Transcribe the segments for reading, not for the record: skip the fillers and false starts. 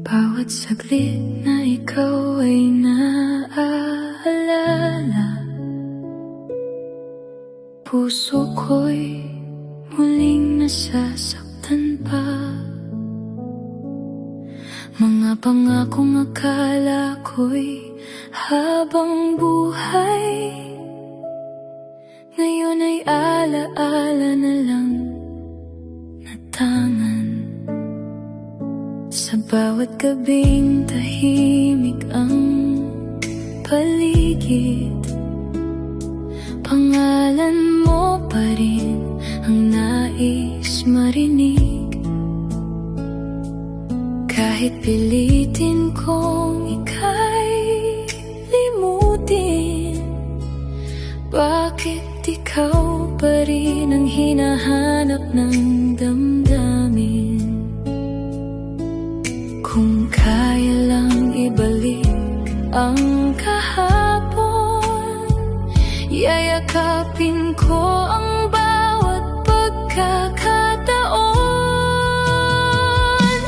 Bawat saglit na ikaw ay naaalala, puso ko'y muling nasasaktan pa. Mga pangakong akala ko'y habang buhay, ngayon ay alaala na lang natangan. Sa bawat gabing tahimik ang paligid, pangalan mo pa rin ang nais marinig. Kahit pilitin kong ika'y limutin, bakit ikaw pa rin ang hinahanap ng damdamin? Kung kaya lang ibalik ang kahapon, yayakapin ko ang bawat pagkakataon.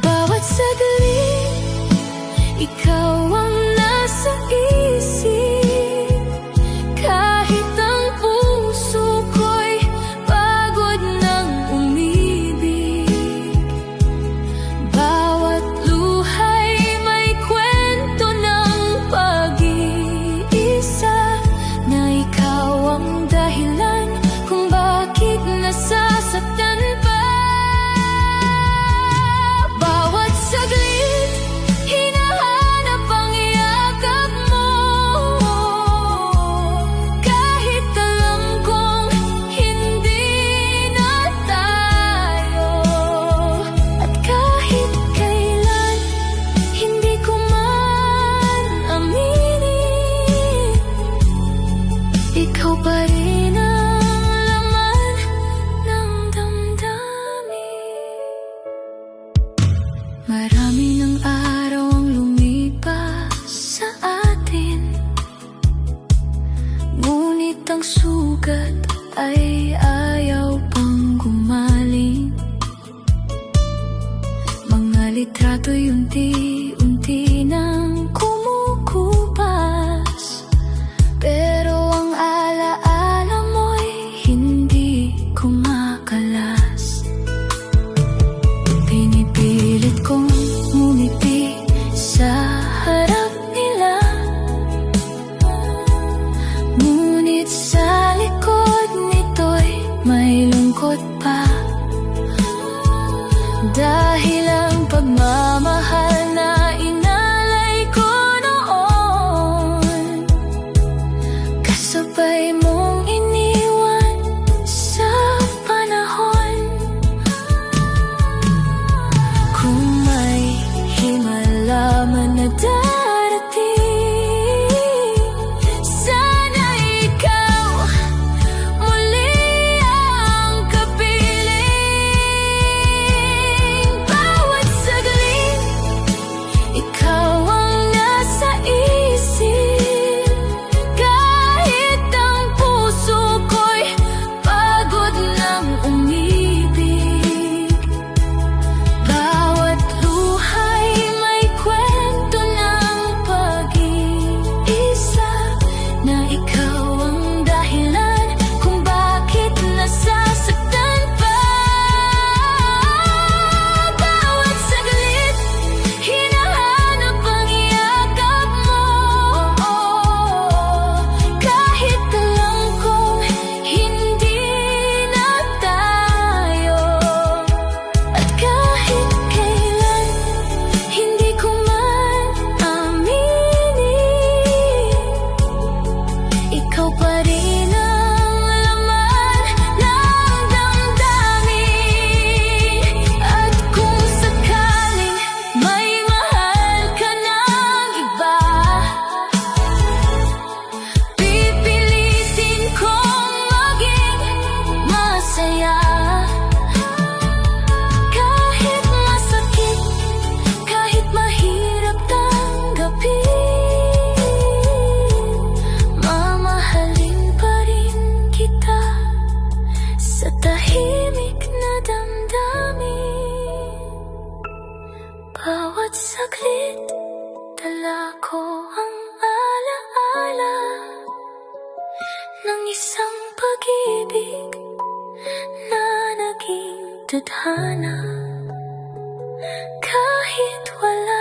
Bawat saglit, ikaw ang nasa isip, kahit ang puso ko'y pagod ng umibig. Bawat luhay may kwento ng pag-iisa, na ikaw ang dahilan kung bakit nasasaktan pa. Bawat saglit, hinahanap ang yakap mo, kahit alam kong hindi na tayo. At kahit kailan hindi ko man aminin, ikaw pa rin ang laman ng damdamin. Marami ng araw ang lumipas sa atin, ngunit ang sugat ay ayaw pang gumaling. Mga litrato'y unti-unti nang kumukupas, pero ang alaala mo'y hindi kumakalas. Pinipilit kong ngumiti sa harap nila, ngunit sa likod nito'y may lungkot pa. Dahil ang pagmamahal na inalay ko noon, kasabay mong iniwan sa panahon. Kung may himala man na darating, sana ikaw muli ang kapiling. Bawat saglit, Bawat saglit, dala ko ang alaala ng isang pag-ibig na naging tadhana. Kahit wala